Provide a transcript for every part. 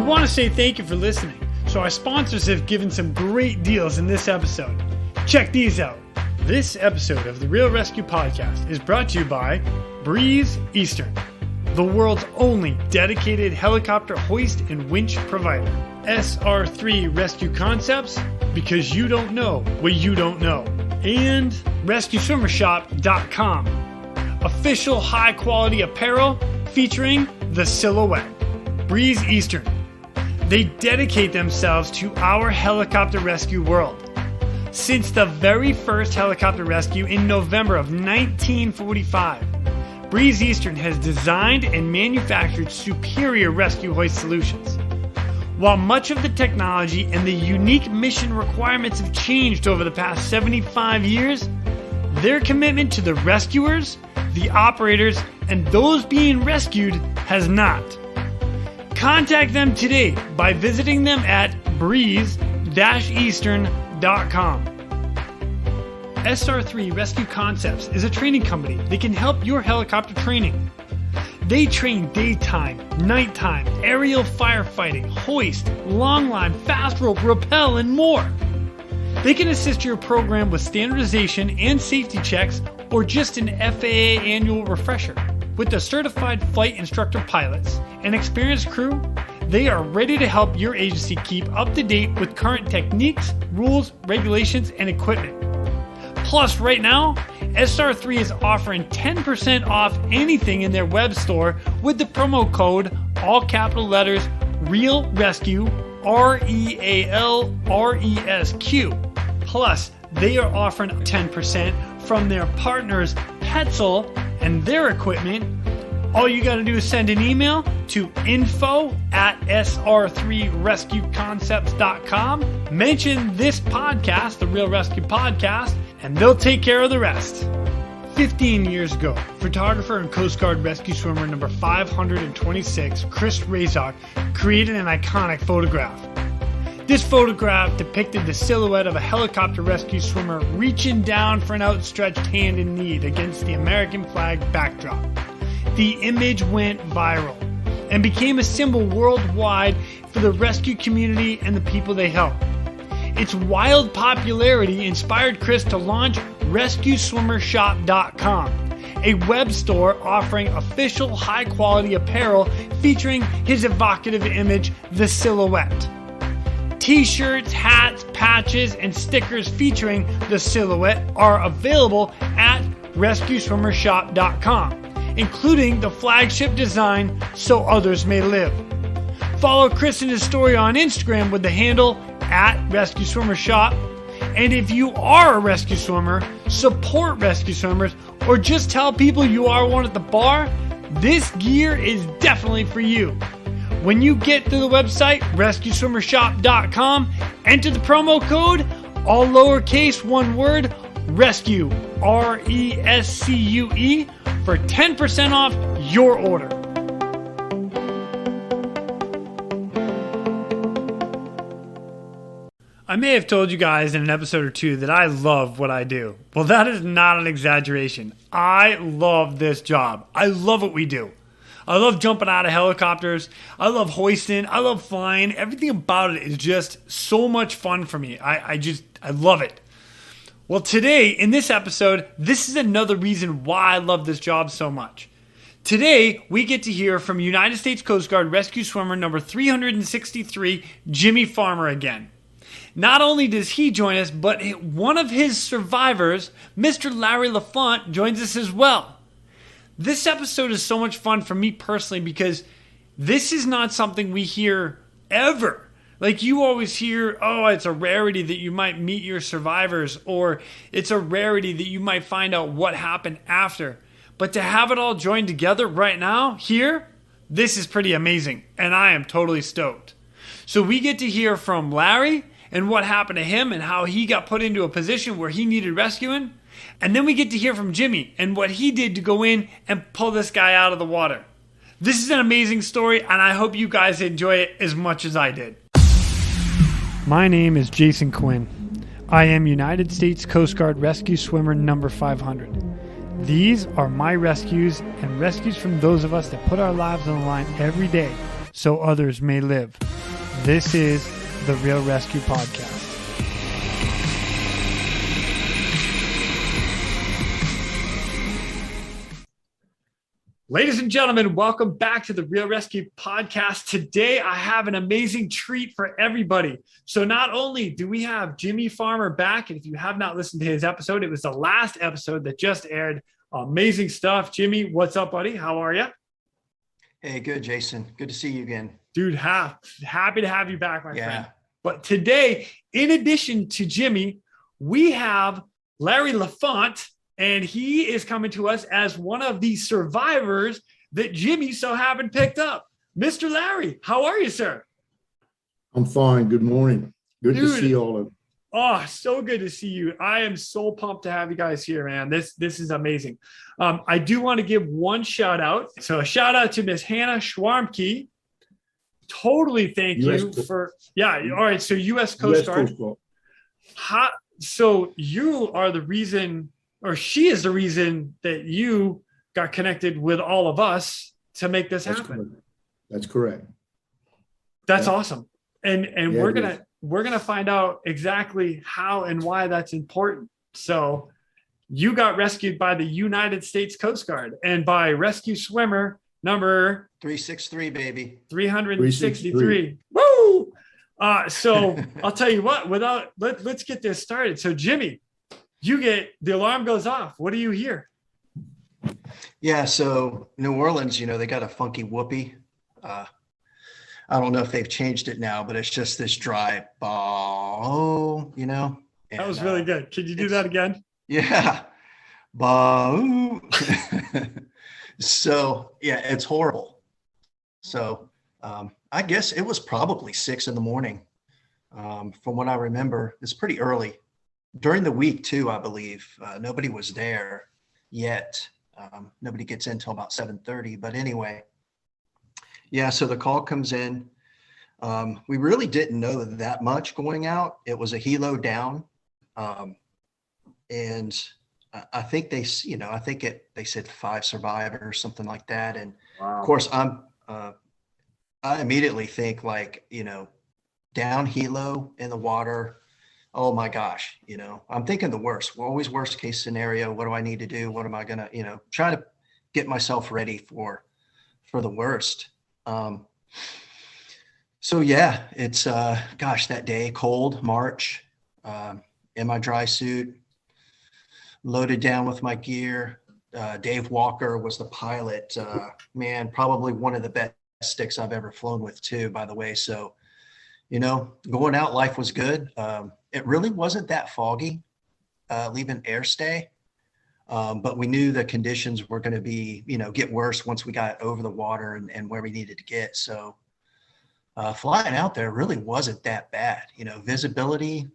want to say thank you for listening. So our sponsors have given some great deals in this episode. Check these out. This episode of the Real ResQ podcast is brought to you by Breeze Eastern, the world's only dedicated helicopter hoist and winch provider. Sr3 Rescue Concepts, because you don't know what you don't know. And RescueSwimmerShop.com, official high-quality apparel featuring the silhouette. Breeze Eastern. They dedicate themselves to our helicopter rescue world. Since the very first helicopter rescue in November of 1945, Breeze Eastern has designed and manufactured superior rescue hoist solutions. While much of the technology and the unique mission requirements have changed over the past 75 years, their commitment to the rescuers, the operators, and those being rescued has not. Contact them today by visiting them at breeze-eastern.com. Sr3 Rescue Concepts is a training company that can help your helicopter training. They train daytime, nighttime, aerial firefighting, hoist, long line, fast rope, rappel, and more. They can assist your program with standardization and safety checks or just an FAA annual refresher. With the certified flight instructor pilots and experienced crew, they are ready to help your agency keep up to date with current techniques, rules, regulations, and equipment. Plus, right now, Sr3 is offering 10% off anything in their web store with the promo code, all capital letters, Real ResQ, REALRESQ. Plus, they are offering 10% from their partners Petzl and their equipment. All you got to do is send an email to info@sr3rescueconcepts.com. Mention this podcast, the Real ResQ podcast, and they'll take care of the rest. 15 years ago, photographer and Coast Guard rescue swimmer number 526, Chris Razok, created an iconic photograph. This photograph depicted the silhouette of a helicopter rescue swimmer reaching down for an outstretched hand in need against the American flag backdrop. The image went viral and became a symbol worldwide for the rescue community and the people they help. Its wild popularity inspired Chris to launch RescueSwimmerShop.com, a web store offering official high-quality apparel featuring his evocative image, the silhouette. T-shirts, hats, patches, and stickers featuring the silhouette are available at RescueSwimmerShop.com, including the flagship design, So Others May Live. Follow Chris and his story on Instagram with the handle @RescueSwimmerShop. And if you are a rescue swimmer, support rescue swimmers, or just tell people you are one at the bar, this gear is definitely for you. When you get to the website, RescueSwimmerShop.com, enter the promo code, all lowercase, one word, RESCUE, RESCUE, for 10% off your order. I may have told you guys in an episode or two that I love what I do. Well, that is not an exaggeration. I love this job. I love what we do. I love jumping out of helicopters. I love hoisting. I love flying. Everything about it is just so much fun for me. I love it. Well, today, in this episode, this is another reason why I love this job so much. Today, we get to hear from United States Coast Guard rescue swimmer number 363, Jimmy Farmer again. Not only does he join us, but one of his survivors, Mr. Larry Lafont, joins us as well. This episode is so much fun for me personally because this is not something we hear ever. Like you always hear, oh, it's a rarity that you might meet your survivors, or it's a rarity that you might find out what happened after. But to have it all joined together right now, here, this is pretty amazing, and I am totally stoked. So we get to hear from Larry and what happened to him and how he got put into a position where he needed rescuing. And then we get to hear from Jimmy and what he did to go in and pull this guy out of the water. This is an amazing story, and I hope you guys enjoy it as much as I did. My name is Jason Quinn. I am United States Coast Guard rescue swimmer number 500. These are my rescues and rescues from those of us that put our lives on the line every day so others may live. This is the Real ResQ Podcast. Ladies and gentlemen, welcome back to the Real ResQ Podcast. Today, I have an amazing treat for everybody. So not only do we have Jimmy Farmer back, and if you have not listened to his episode, it was the last episode that just aired. Amazing stuff. Jimmy, what's up, buddy? How are you? Hey, good, Jason. Good to see you again. Dude, happy to have you back, my friend. But today, in addition to Jimmy, we have Larry Lafont, and he is coming to us as one of the survivors that Jimmy so happened picked up. Mr. Larry, how are you, sir? I'm fine. Good morning. Good to see all of you. Oh, so good to see you. I am so pumped to have you guys here, man. This is amazing. I do want to give one shout out. So a shout out to Miss Hannah Schwarmke. Totally thank you for, all right. So U.S. Coast Guard. So you are the reason, or she is the reason that you got connected with all of us to make this happen. Correct. That's correct. That's awesome. And we're gonna find out exactly how and why that's important. So you got rescued by the United States Coast Guard and by rescue swimmer number 363, baby. 363. Woo! So I'll tell you what, let's get this started. So Jimmy, the alarm goes off. What do you hear? Yeah, so New Orleans, they got a funky whoopee. I don't know if they've changed it now, but it's just this dry bow, and, that was really good. Could you do that again? Yeah. Bow. So yeah, it's horrible. So I guess it was probably 6 a.m. From what I remember. It's pretty early. During the week too, I believe. Nobody was there yet. Nobody gets in until about 7:30. But anyway, yeah, so the call comes in. We really didn't know that much going out. It was a helo down. And I think they said 5 survivors, something like that. And wow. Of course, I immediately think down helo in the water. Oh my gosh, I'm thinking the worst. Well, always worst case scenario. What do I need to do? What am I gonna, try to get myself ready for the worst. So yeah, it's that day, cold March, in my dry suit, loaded down with my gear. Dave Walker was the pilot. Man, probably one of the best sticks I've ever flown with too, by the way. So, going out, life was good. It really wasn't that foggy, leaving airstay. But we knew the conditions were going to be, get worse once we got over the water and where we needed to get. So flying out there really wasn't that bad. Visibility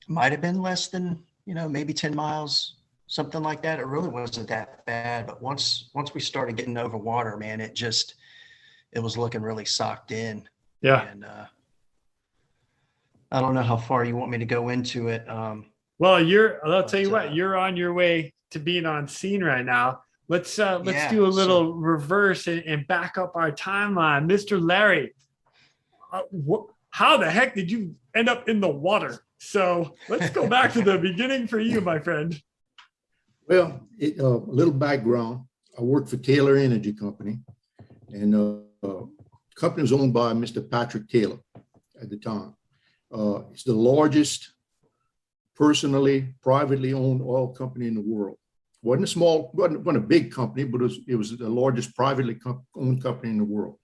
might have been less than, maybe 10 miles, something like that. It really wasn't that bad. But once we started getting over water, man, it was looking really socked in. Yeah. And I don't know how far you want me to go into it. Well, I'll tell you what, you're on your way to being on scene right now. Let's do a little reverse and back up our timeline. Mr. Larry, how the heck did you end up in the water? So let's go back to the beginning for you, my friend. Well, a little background. I worked for Taylor Energy Company, and the company was owned by Mr. Patrick Taylor at the time. It's the largest privately owned oil company in the world. Wasn't a big company, but it was the largest privately owned company in the world.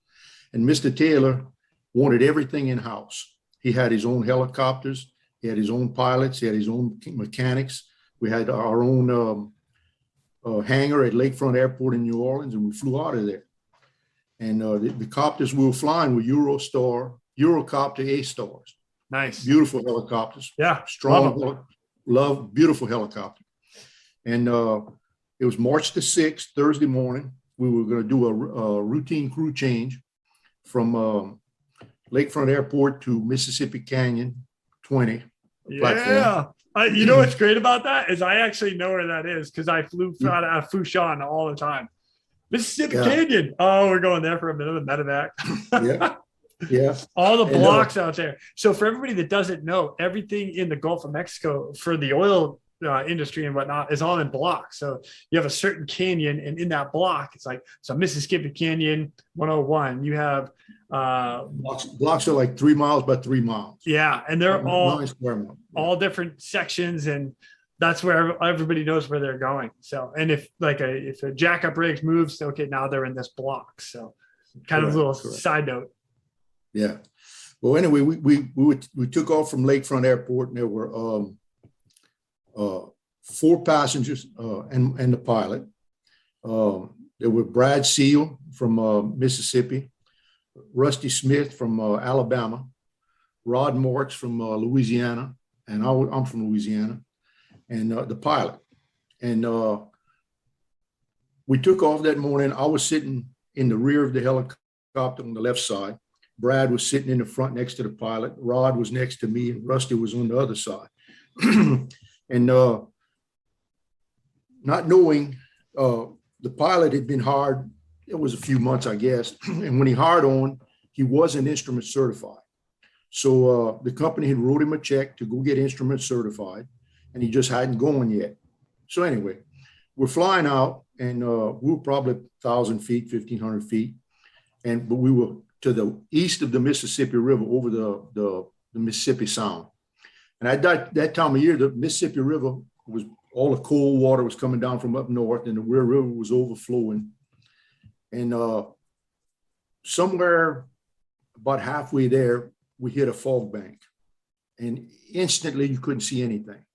And Mr. Taylor wanted everything in-house. He had his own helicopters, he had his own pilots, he had his own mechanics. We had our own hangar at Lakefront Airport in New Orleans, and we flew out of there. And the copters we were flying were Eurocopter A-Stars. Nice. Beautiful helicopters. Yeah. Strong, beautiful helicopter. And it was March the 6th, Thursday morning. We were going to do a routine crew change from Lakefront Airport to Mississippi Canyon 20. Yeah. You know what's great about that is I actually know where that is because I flew out of Fushan all the time. Mississippi Canyon. Oh, we're going there for a minute of medevac. Yeah. Yeah. All the And, blocks out there. So for everybody that doesn't know, everything in the Gulf of Mexico for the oil industry and whatnot is all in blocks. So you have a certain canyon, and in that block, it's like so Mississippi Canyon 101. You have blocks are like 3 miles by 3 miles. yeah, and they're all 9 square miles. Yeah. all different sections, and that's where everybody knows where they're going. So, and if a jackup rig moves, okay, now they're in this block. So, kind of a little side note. Yeah. Well, anyway, we took off from Lakefront Airport, and there were 4 passengers and the pilot. There were Brad Seal from Mississippi, Rusty Smith from Alabama, Rod Marks from Louisiana, and I'm from Louisiana, and the pilot. And we took off that morning. I was sitting in the rear of the helicopter on the left side. Brad was sitting in the front next to the pilot. Rod was next to me, and Rusty was on the other side. And not knowing, the pilot had been hired, it was a few months, I guess. And when he hired on, he wasn't instrument certified. So the company had wrote him a check to go get instrument certified, and he just hadn't gone yet. So anyway, we're flying out, and we were probably 1,000 feet, 1,500 feet. But we were to the east of the Mississippi River over the Mississippi Sound. And at that time of year, the Mississippi River was, all the cold water was coming down from up north, and the Real River was overflowing. And somewhere about halfway there, we hit a fog bank, and instantly you couldn't see anything.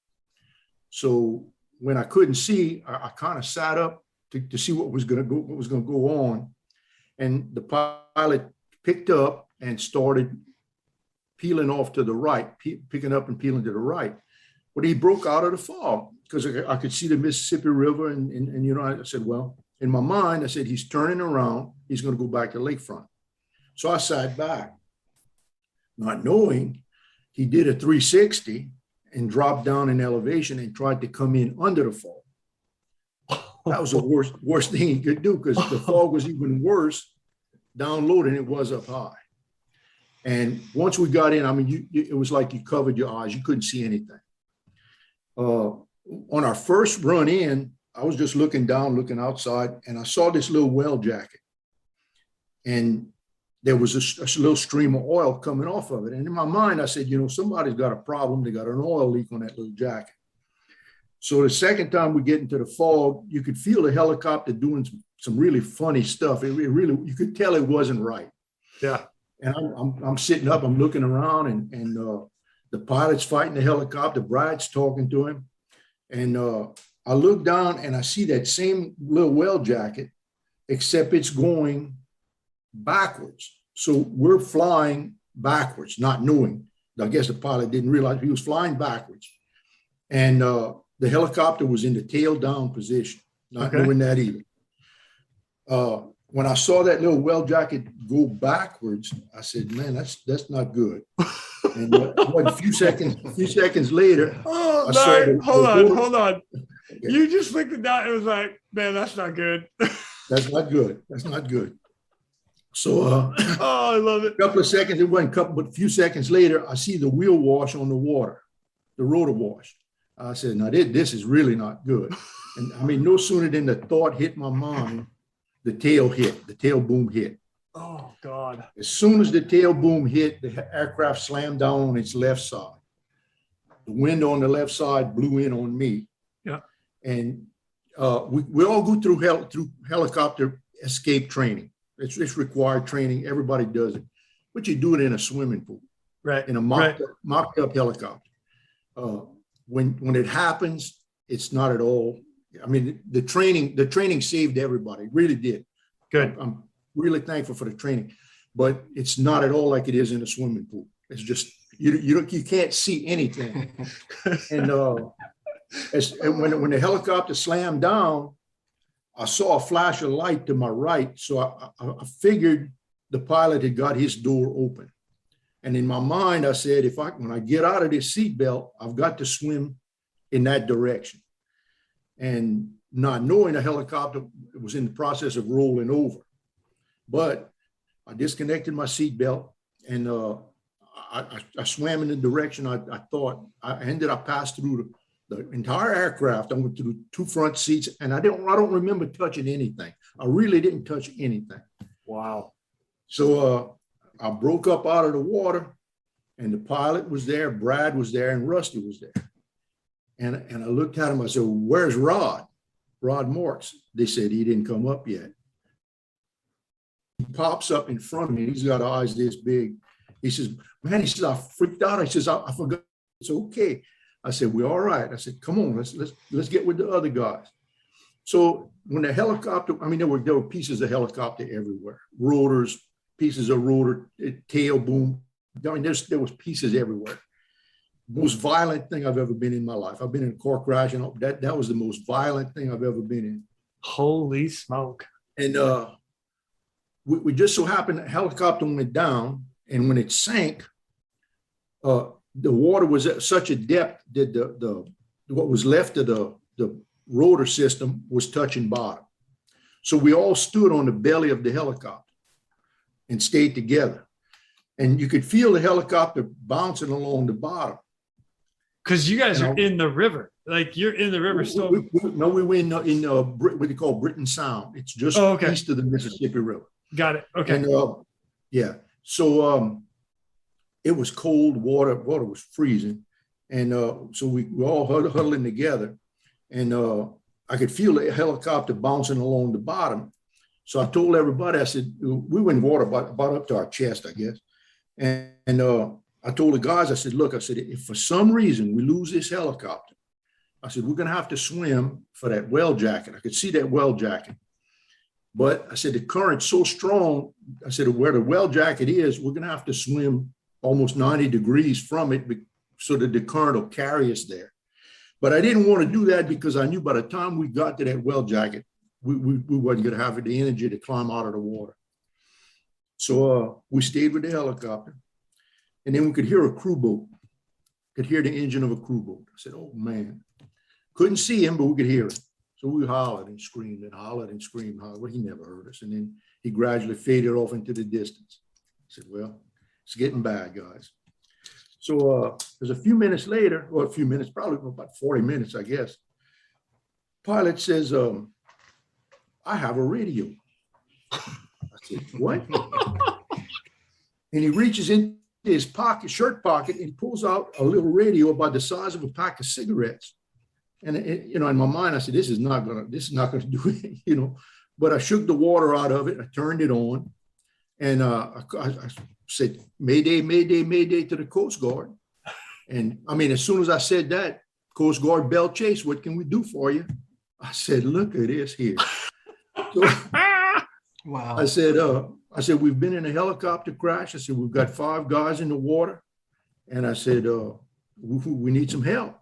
So when I couldn't see, I kind of sat up to see what was going to go on. And the pilot picked up and started peeling off to the right, picking up and peeling to the right. But he broke out of the fog because I could see the Mississippi River. And you know, I said, well, in my mind, I said, he's turning around. He's going to go back to Lakefront. So I sat back, not knowing he did a 360 and dropped down in elevation and tried to come in under the fog. That was the worst thing he could do, because the fog was even worse down low than it was up high. And once we got in, I mean, it was like you covered your eyes. You couldn't see anything. On our first run in, I was just looking down, looking outside, and I saw this little well jacket. And there was a little stream of oil coming off of it. And in my mind, I said, you know, somebody's got a problem. They got an oil leak on that little jacket. So the second time we get into the fog, you could feel the helicopter doing some really funny stuff. It really, you could tell it wasn't right. Yeah. And I'm sitting up, I'm looking around, and the pilot's fighting the helicopter. Brad's talking to him. And I look down and I see that same little well jacket, except it's going backwards. So we're flying backwards, not knowing. I guess the pilot didn't realize he was flying backwards. And the helicopter was in the tail down position, not knowing that either. When I saw that little well jacket go backwards, I said, man, that's not good. And a few seconds later, hold on. You just looked at that and was like, man, that's not good. That's not good. That's not good. So I love it. A couple of seconds, it wasn't but a few seconds later, I see the wheel wash on the water, the rotor wash. I said, now this is really not good. And I mean, no sooner than the thought hit my mind, the tail boom hit. Oh, God. As soon as the tail boom hit, the aircraft slammed down on its left side. The wind on the left side blew in on me. Yeah. And we all go through helicopter escape training. It's required training. Everybody does it. But you do it in a swimming pool. Right. In a mocked up helicopter. When it happens, it's not at all. I mean, the training saved everybody. It really did. Good. I'm really thankful for the training, but it's not at all like it is in a swimming pool. It's just you can't see anything. And when the helicopter slammed down, I saw a flash of light to my right, so I figured the pilot had got his door open. And in my mind, I said, when I get out of this seatbelt, I've got to swim in that direction. And not knowing the helicopter was in the process of rolling over. But I disconnected my seatbelt and I swam in the direction I thought. I passed through the entire aircraft. I went through the 2 front seats, and I don't remember touching anything. I really didn't touch anything. Wow. So I broke up out of the water, and the pilot was there, Brad was there, and Rusty was there. And I looked at him. I said, "Where's Rod? Rod Marks?" They said he didn't come up yet. He pops up in front of me. He's got eyes this big. He says, "Man," he says, "I freaked out." I says, I forgot. It's okay. I said, "We're all right." I said, "Come on, let's get with the other guys." So when the helicopter, I mean, there were pieces of helicopter everywhere, rotors, pieces of rotor, tail boom. I mean, there was pieces everywhere. Most violent thing I've ever been in my life. I've been in a car crash, and that was the most violent thing I've ever been in. Holy smoke. And we just so happened the helicopter went down, and when it sank, the water was at such a depth that what was left of the rotor system was touching bottom. So we all stood on the belly of the helicopter and stayed together. And you could feel the helicopter bouncing along the bottom. Because you guys are in the river. Like, you're in the river still. No, we were in what they call Britain Sound. It's just east of the Mississippi River. Got it. Okay. And yeah. So it was cold. Water was freezing. And so we all huddling together. And I could feel the helicopter bouncing along the bottom. So I told everybody, I said, we were in water about up to our chest, I guess. And I told the guys, I said, "Look," I said, "if for some reason we lose this helicopter," I said, "we're going to have to swim for that well jacket." I could see that well jacket. But I said, "the current's so strong," I said, "where the well jacket is, we're going to have to swim almost 90 degrees from it so that the current will carry us there." But I didn't want to do that because I knew by the time we got to that well jacket, we wasn't going to have the energy to climb out of the water. So we stayed with the helicopter. And then we could hear a crew boat, could hear the engine of a crew boat. I said, "Oh, man." Couldn't see him, but we could hear him. So we hollered and screamed and hollered and screamed. Well, he never heard us. And then he gradually faded off into the distance. I said, "Well, it's getting bad, guys." So there's a few minutes later, or a few minutes, probably about 40 minutes, I guess. Pilot says, "I have a radio." I said, "What?" And he reaches into his shirt pocket, and he pulls out a little radio about the size of a pack of cigarettes. And in my mind, I said, this is not gonna do it, But I shook the water out of it. I turned it on, and I said, "Mayday, Mayday, Mayday" to the Coast Guard. And I mean, as soon as I said that, Coast Guard Bell Chase, "What can we do for you?" I said, "Look at this here." So, Wow. I said, "We've been in a helicopter crash." I said, "We've got 5 guys in the water." And I said, we need some help."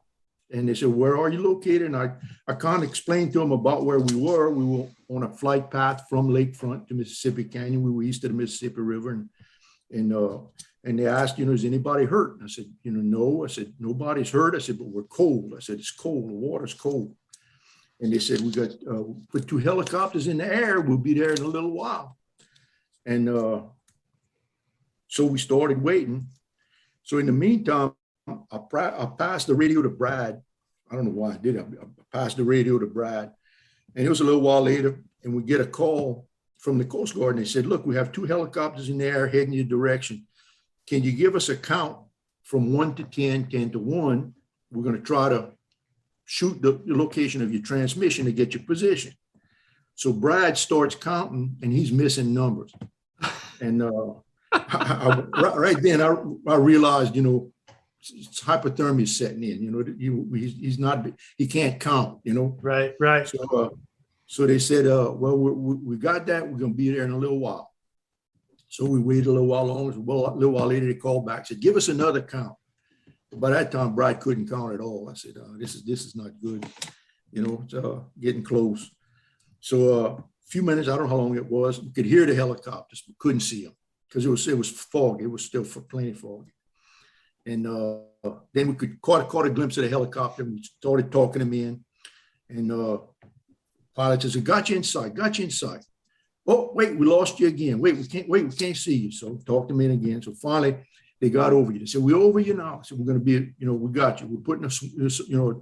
And they said, "Where are you located?" And I kind of explained to them about where we were. We were on a flight path from Lakefront to Mississippi Canyon. We were east of the Mississippi River. And they asked, "Is anybody hurt?" And I said, "No." I said, "Nobody's hurt." I said, "But we're cold." I said, "It's cold. The water's cold." And they said, "We got put 2 helicopters in the air. We'll be there in a little while." And so we started waiting. So in the meantime, I passed the radio to Brad. I don't know why I did it. I passed the radio to Brad. And it was a little while later, and we get a call from the Coast Guard. And they said, "Look, we have 2 helicopters in the air heading your direction. Can you give us a count from 1 to 10, 10 to 1? We're going to try to shoot the location of your transmission to get your position." So Brad starts counting, and he's missing numbers. And right then I realized, hypothermia setting in. He can't count. Right. So they said, "Well, we got that. We're going to be there in a little while." So we waited a little while longer. A little while later, they called back, said, "Give us another count." By that time, Brad couldn't count at all. I said, "This is not good. It's getting close." So a few minutes, I don't know how long it was. We could hear the helicopters, but couldn't see them because it was foggy. It was still plenty foggy. And then we could caught a glimpse of the helicopter. And we started talking them in. And pilot says, "Got you in sight. Got you in sight." Oh, wait, we lost you again. Wait, we can't see you. So talk to me again. So finally, they got over you. They said, we're over you now. So we're going to be, we got you. We're putting a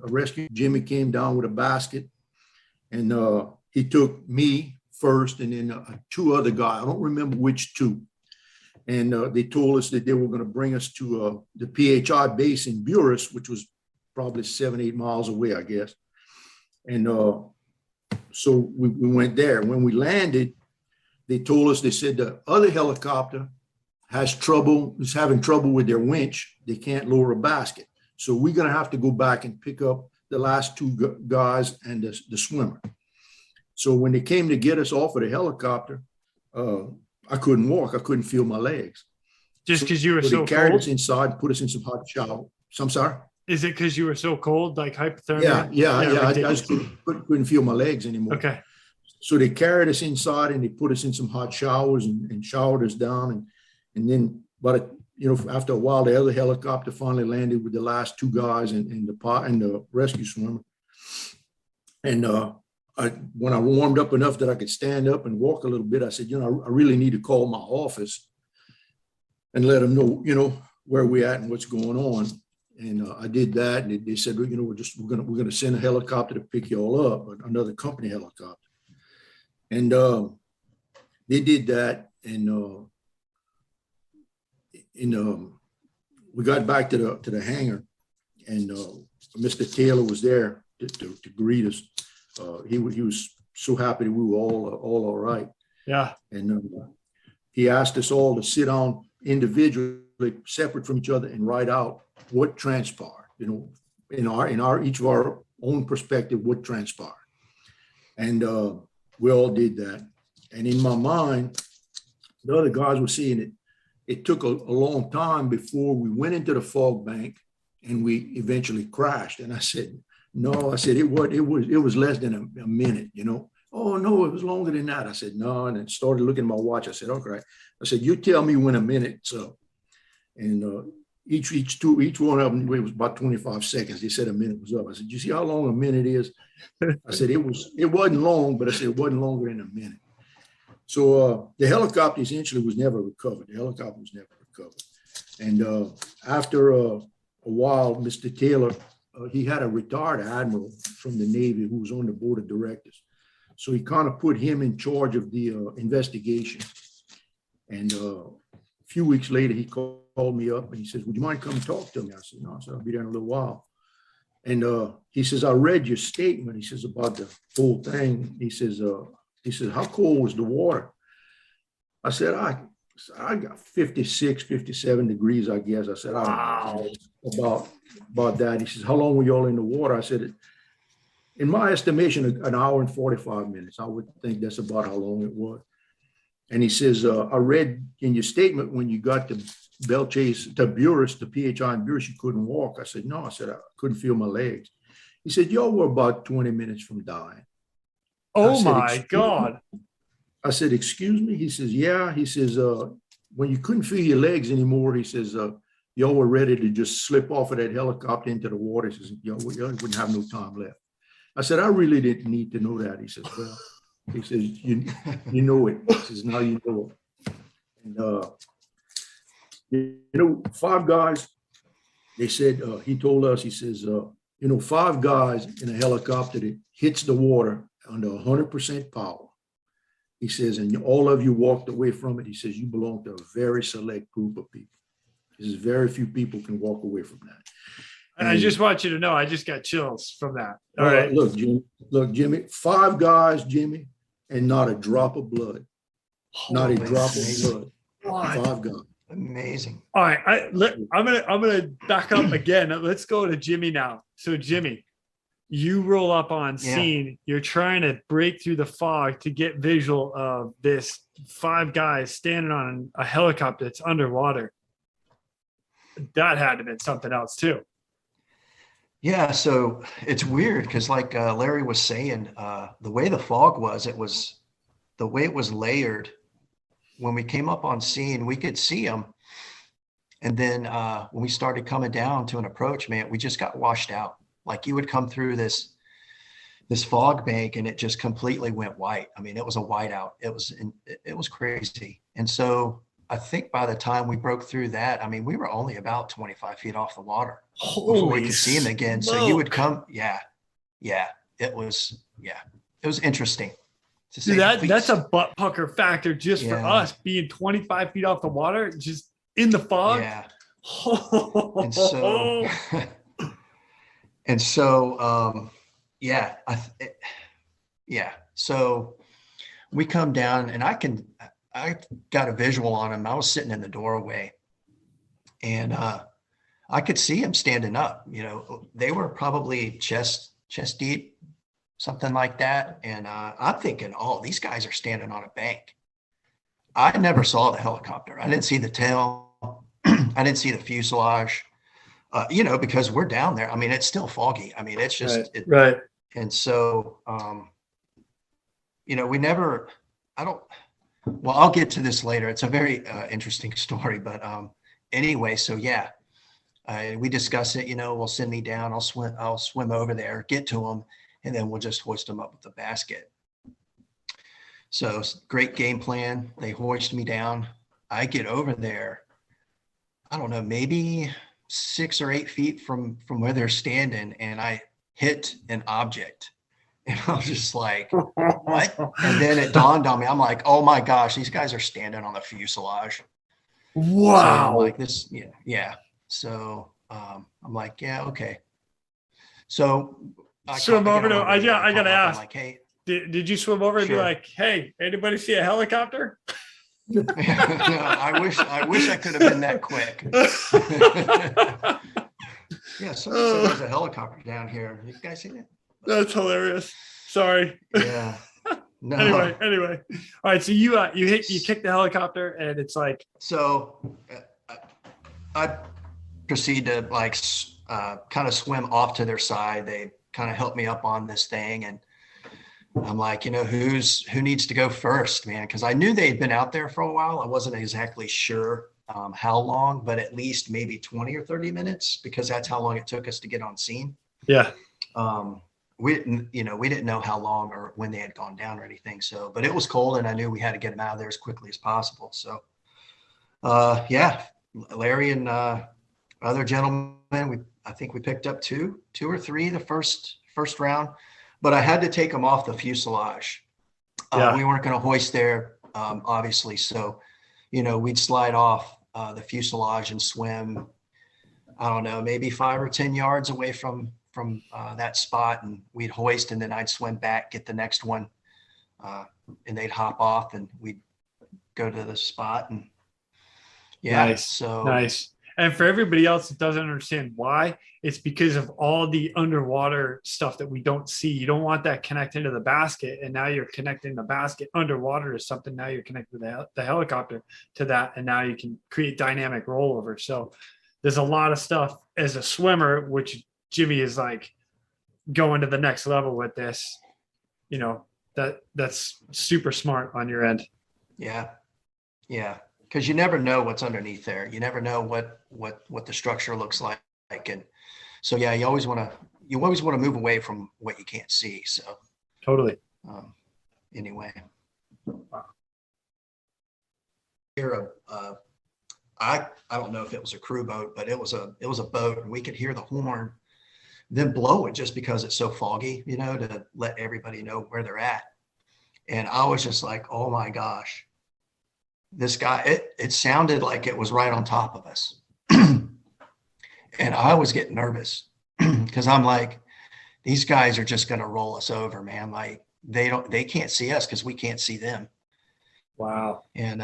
rescue. Jimmy came down with a basket, and he took me first, and then two other guys. I don't remember which two. And they told us that they were going to bring us to the PHI base in Buras, which was probably 7-8 miles away, I guess. And so we went there. When we landed, they told us, they said the other helicopter is having trouble with their winch. They can't lower a basket. So we're going to have to go back and pick up the last two guys and the swimmer. So when they came to get us off of the helicopter, I couldn't walk. I couldn't feel my legs. Just because you were so they carried cold? us inside, put us in some hot shower. So I'm sorry? Is it because you were so cold, like hypothermia? Yeah. I just couldn't feel my legs anymore. Okay. So they carried us inside and they put us in some hot showers and showered us down. And then, after a while, the other helicopter finally landed with the last two guys and the rescue swimmer. And when I warmed up enough that I could stand up and walk a little bit, I said, I really need to call my office and let them know, where we're at and what's going on. And I did that, and they said, we're going to send a helicopter to pick you all up, another company helicopter. And they did that, and we got back to the hangar, and Mr. Taylor was there to greet us. He was so happy that we were all right. Yeah. And he asked us all to sit down individually, separate from each other, and write out what transpired, in each of our own perspective, what transpired. And we all did that. And in my mind, the other guys were saying it took a long time before we went into the fog bank and we eventually crashed. And I said, no, it was less than a minute, Oh, no, it was longer than that. I said, no. And then started looking at my watch. I said, okay. I said, you tell me when a minute's up. And each one of them, it was about 25 seconds. They said a minute was up. I said, you see how long a minute is? I said, it wasn't long, but I said it wasn't longer than a minute. So the helicopter essentially was never recovered. And after a while, Mr. Taylor, he had a retired admiral from the Navy who was on the board of directors. So he kind of put him in charge of the investigation. And a few weeks later, he called me up and he says, would you mind coming talk to me? I said, no. I said, I'll be there in a little while. And he says, I read your statement. He says, about the whole thing. He says, how cold was the water? I said, I got 56, 57 degrees, I guess. I said, wow. About that. He says, how long were y'all in the water? I said, in my estimation, an hour and 45 minutes. I would think that's about how long it was. And he says, I read in your statement when you got to Belchase, to Buras, the PHI in Buras, you couldn't walk. I said, no. I said, I couldn't feel my legs. He said, y'all were about 20 minutes from dying. Oh my God. I said, excuse me? He says, yeah. He says, when you couldn't feel your legs anymore, he says, y'all were ready to just slip off of that helicopter into the water. He says, y'all wouldn't have no time left. I said, I really didn't need to know that. He says, well, he says, you know it. He says, now you know it. And, 5 guys, they said, he told us, he says, 5 guys in a helicopter that hits the water under 100% power. He says, and all of you walked away from it. He says, you belong to a very select group of people. He says, very few people can walk away from that. And I just want you to know, I just got chills from that. All right. Look, Jimmy, 5 guys, Jimmy, and not a drop of blood. Not a drop of blood. God. 5 guys. Amazing. All right. I'm gonna back up again. Let's go to Jimmy now. So Jimmy, you roll up on scene. You're trying to break through the fog to get visual of this 5 guys standing on a helicopter that's underwater. That had to have been something else too. Yeah, so it's weird because like Larry was saying, the way the fog was, the way it was layered. When we came up on scene, we could see them. And then when we started coming down to an approach, man, we just got washed out. Like you would come through this this fog bank, and it just completely went white. I mean, it was a whiteout. It was crazy. And so I think by the time we broke through that, I mean, we were only about 25 feet off the water before we could see him again. So you would come, it was interesting. Dude, that's a butt pucker factor just for us being 25 feet off the water, just in the fog. Yeah. And so, so we come down, and I got a visual on him. I was sitting in the doorway, and I could see him standing up. You know, they were probably chest deep, something like that. And I'm thinking, oh, these guys are standing on a bank. I never saw the helicopter. I didn't see the tail. I didn't see the fuselage. Because we're down there. I mean, it's still foggy. I mean, it's just right. And so, I'll get to this later. It's a very interesting story, but anyway, so we discuss it. We'll send me down. I'll swim over there, get to them, and then we'll just hoist them up with the basket. So great game plan. They hoist me down. I get over there. I don't know, maybe 6 or 8 feet from where they're standing, and I hit an object, and I was just like, what? And then it dawned on me. I'm like, oh my gosh, these guys are standing on the fuselage. Wow. So I'm like this. Yeah. So I'm like, yeah, okay. So I swim over to, I gotta ask, like, hey, did you swim over and be like, hey, anybody see a helicopter? No, I wish I could have been that quick. Yeah, someone said there's a helicopter down here. You guys seen it? That's hilarious. Sorry. Yeah. No. Anyway. All right. So you kick the helicopter, and it's like. So I proceed to kind of swim off to their side. They kind of help me up on this thing, and I'm like, who needs to go first, man? Because I knew they'd been out there for a while. I wasn't exactly sure how long, but at least maybe 20 or 30 minutes, because that's how long it took us to get on scene. Yeah. We didn't know how long or when they had gone down or anything. So, but it was cold, and I knew we had to get them out of there as quickly as possible. So, Larry and other gentlemen, I think we picked up two or three the first round. But I had to take them off the fuselage. We weren't going to hoist there, obviously. So, we'd slide off the fuselage and swim, I don't know, maybe 5 or 10 yards away from that spot, and we'd hoist, and then I'd swim back, get the next one, and they'd hop off, and we'd go to the spot. And nice. And for everybody else that doesn't understand why, it's because of all the underwater stuff that we don't see. You don't want that connecting to the basket, and now you're connecting the basket underwater to something. Now you're connecting the helicopter to that, and now you can create dynamic rollover. So there's a lot of stuff as a swimmer, which Jimmy is like going to the next level with this. That's super smart on your end. Yeah. Because you never know what's underneath there. You never know what the structure looks like. And so, you always want to move away from what you can't see. So totally. Anyway, here, I don't know if it was a crew boat, but it was a boat, and we could hear the horn then blow it just because it's so foggy, to let everybody know where they're at. And I was just like, oh my gosh. This guy, it sounded like it was right on top of us. And I was getting nervous because I'm like, these guys are just going to roll us over, man. Like they can't see us because we can't see them. Wow. And,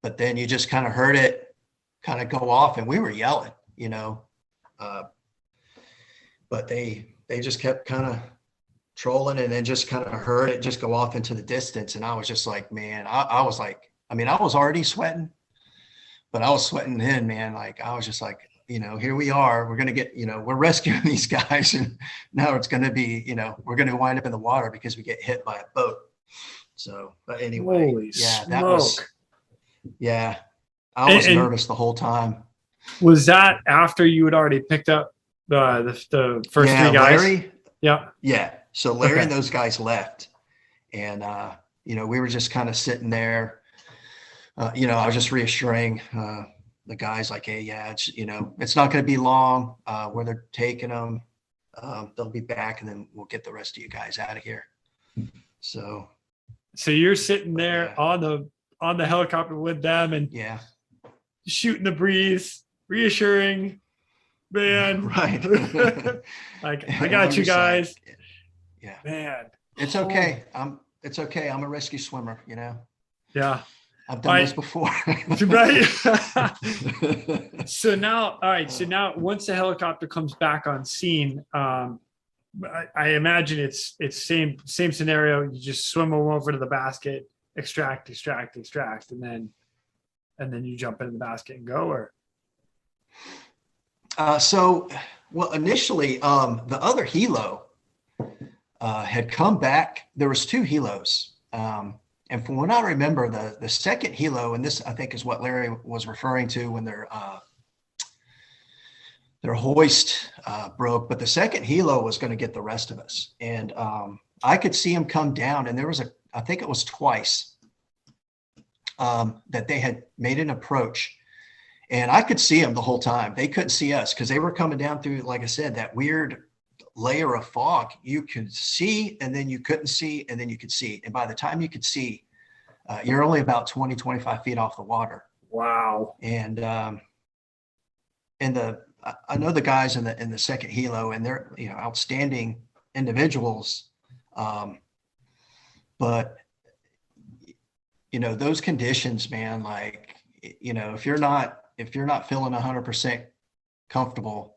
but then you just kind of heard it kind of go off, and we were yelling, but they just kept kind of trolling, and then just kind of heard it just go off into the distance. And I was just like, man, I was like, I was already sweating, but I was sweating then, man. Like, I was just like, here we are, we're going to get, we're rescuing these guys. And now it's going to be, we're going to wind up in the water because we get hit by a boat. So, but anyway, Holy smoke. I was nervous the whole time. Was that after you had already picked up the first three guys? Larry? Yeah. So Larry Okay. and those guys left, and we were just kind of sitting there. I was just reassuring the guys, like, hey, yeah, it's not going to be long where they're taking them. They'll be back, and then we'll get the rest of you guys out of here. So you're sitting there yeah. on the helicopter with them and Yeah. shooting the breeze, reassuring, man. Right. Like, And I got you guys. like, yeah. Man. It's okay. It's okay. I'm a rescue swimmer, Yeah. I've done this before. Right. So now, all right. So now once the helicopter comes back on scene, I imagine it's same scenario. You just swim over to the basket, extract, and then you jump into the basket and go. Or Initially, the other helo had come back. There was 2 helos, and from what I remember, the second helo, and this I think is what Larry was referring to when their hoist broke, but the second helo was going to get the rest of us, and I could see him come down, and there was I think it was twice that they had made an approach. And I could see them the whole time. They couldn't see us because they were coming down through, like I said, that weird layer of fog. You could see, and then you couldn't see, and then you could see. And by the time you could see, you're only about 20, 25 feet off the water. wow. And I know the guys in the second helo, and they're outstanding individuals. But those conditions, man, like if you're not feeling 100% comfortable,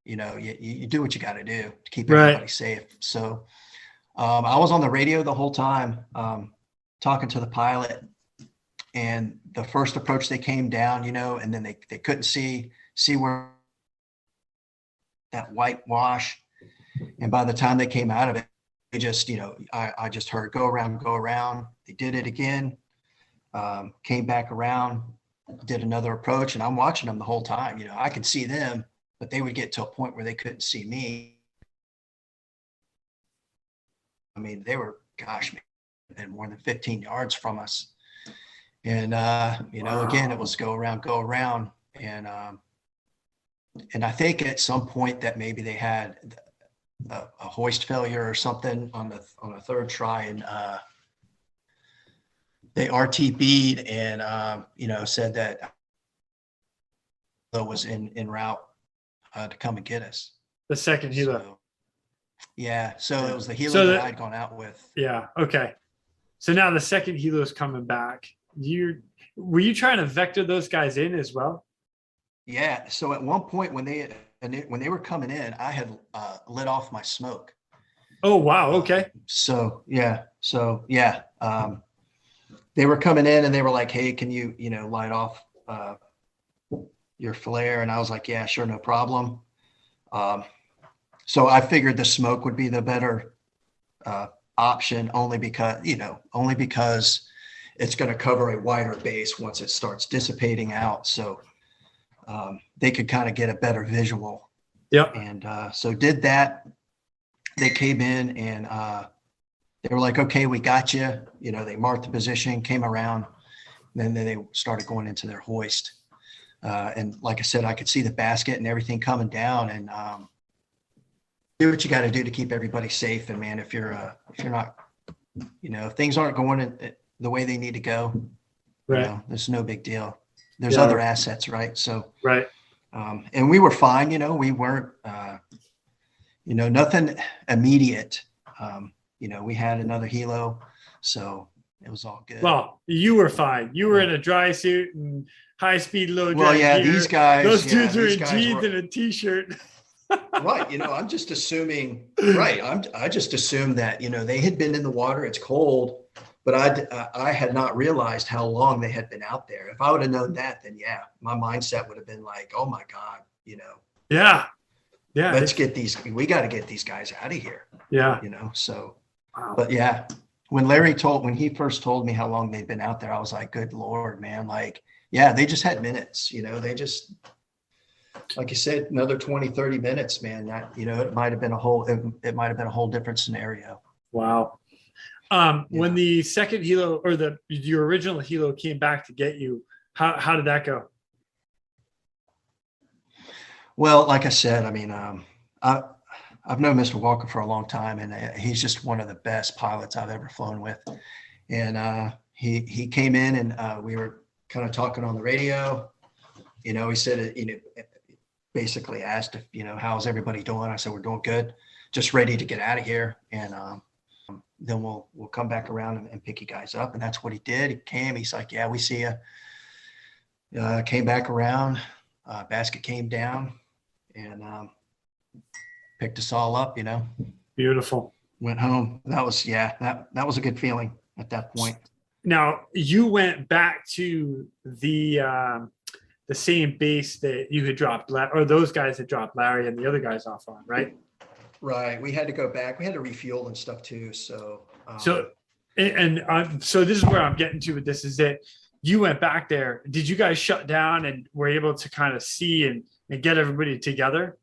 you do what you got to do to keep everybody safe. So I was on the radio the whole time, talking to the pilot, and the first approach they came down, and then they couldn't see where that white wash. And by the time they came out of it, they just, I just heard go around. They did it again, came back around, did another approach, and I'm watching them the whole time. I could see them, but they would get to a point where they couldn't see me. I mean, they were, gosh, man, more than 15 yards from us. And, again, it was go around. And I think at some point that maybe they had a hoist failure or something on the third try, and they RTB'd and said that was in route to come and get us. The second helo. So it was the helo that I'd gone out with. Yeah. Okay. So now the second helo is coming back. Were you trying to vector those guys in as well? Yeah. So at one point when they were coming in, I had lit off my smoke. Oh wow. Okay. They were coming in and they were like, "Hey, can you light off your flare?" And I was like, "Yeah, sure, no problem." So I figured the smoke would be the better option, only because it's going to cover a wider base once it starts dissipating out. So they could kind of get a better visual. Yep. And so did that. They came in and they were like, "Okay, we got you." They marked the position, came around, and then they started going into their hoist. And like I said, I could see the basket and everything coming down, and do what you got to do to keep everybody safe. And man, if you're not, if things aren't going the way they need to go, right, there's no big deal. There's other assets, right? So, right. And we were fine. We weren't, nothing immediate. We had another helo, so it was all good. Well, you were fine. You were in a dry suit and high speed low drag. Well, yeah, gear. these guys. Those dudes were in guys jeans and a t-shirt. Right. I'm just assuming. Right. I just assumed that they had been in the water. It's cold, but I had not realized how long they had been out there. If I would have known that, then yeah, my mindset would have been like, "Oh my God, Yeah. Yeah. We got to get these guys out of here." Yeah. So, wow. But yeah, when he first told me how long they'd been out there, I was like, "Good Lord, man." Like, yeah, they just had minutes, like you said, another 20, 30 minutes, man, that, it might have been it might have been a whole different scenario. Wow. When the second helo or your original helo came back to get you, how did that go? Well, like I said, I mean, I've known Mr. Walker for a long time, and he's just one of the best pilots I've ever flown with. And he came in, and we were kind of talking on the radio. He said, basically asked if, how's everybody doing? I said, we're doing good, just ready to get out of here. And then we'll come back around and pick you guys up. And that's what he did. He came, he's like, yeah, we see you. Came back around, basket came down, and picked us all up, Beautiful. Went home. That was a good feeling at that point. Now you went back to the same base that you had dropped, or those guys had dropped Larry and the other guys off on, right? Right. We had to go back. We had to refuel and stuff too. So so this is where I'm getting to with this, is that you went back there. Did you guys shut down and were able to kind of see and get everybody together?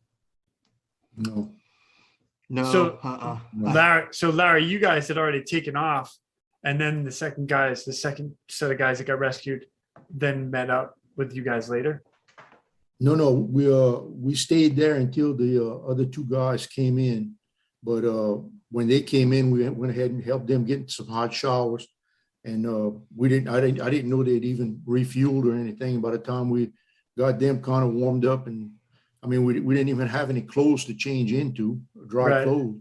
No. So Larry, you guys had already taken off, and then the second set of guys that got rescued then met up with you guys later. No, we stayed there until the other two guys came in. But when they came in, we went ahead and helped them get some hot showers. And I didn't know they'd even refueled or anything. By the time we got them kind of warmed up, and I mean, we didn't even have any clothes to change into, dry clothes.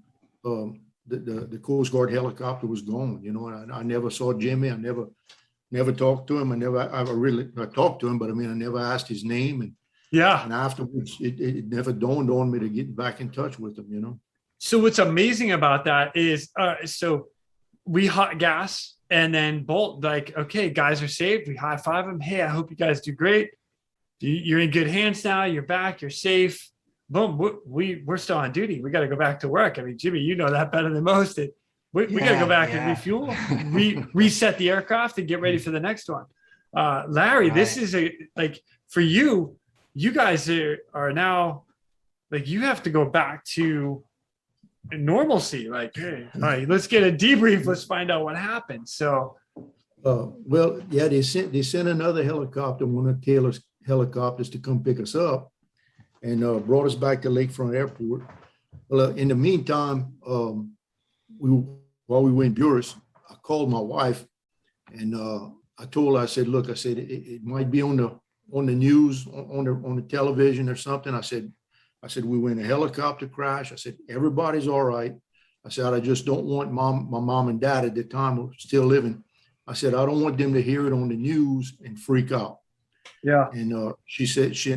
The Coast Guard helicopter was gone, and I never saw Jimmy. I never talked to him. I talked to him, but I mean, I never asked his name. And afterwards, it never dawned on me to get back in touch with him, So what's amazing about that is, so we hot gas, and then Bolt, like, okay, guys are saved. We high five them. Hey, I hope you guys do great. You're in good hands now. You're back. You're safe. Boom. We're still on duty. We got to go back to work. I mean, Jimmy, you know that better than most. We got to go back and refuel, reset the aircraft, and get ready for the next one. Larry, this is for you. You guys are now, like, you have to go back to normalcy. Like, hey, all right, let's get a debrief. Let's find out what happened. So, they sent another helicopter, one of Taylor's helicopters, to come pick us up, and brought us back to Lakefront Airport. Well, in the meantime, while we were in Buras, I called my wife, and I told her, I said, look, it might be on the news, on the television or something. I said, we were in a helicopter crash. I said, everybody's all right. I said, I just don't want my mom and dad at the time were still living. I said, I don't want them to hear it on the news and freak out. Yeah. And she said, she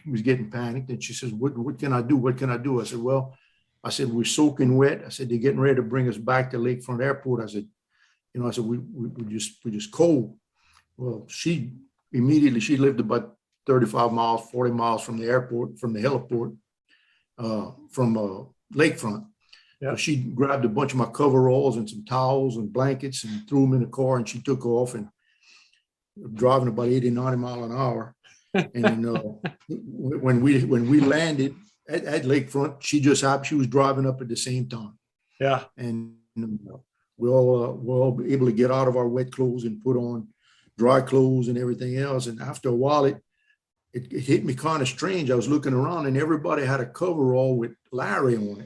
was getting panicked, and she says, what can I do? What can I do? I said, well, we're soaking wet. I said, they're getting ready to bring us back to Lakefront Airport. I said, we're just cold. Well, she lived about 35 miles, 40 miles from the airport, from the heliport, from Lakefront. Yeah. So she grabbed a bunch of my coveralls and some towels and blankets and threw them in the car, and she took off and driving about 80, 90 miles an hour. And then when we landed at Lakefront, she was driving up at the same time. Yeah. And we're all able to get out of our wet clothes and put on dry clothes and everything else. And after a while, it hit me kind of strange. I was looking around, and everybody had a coverall with Larry on it.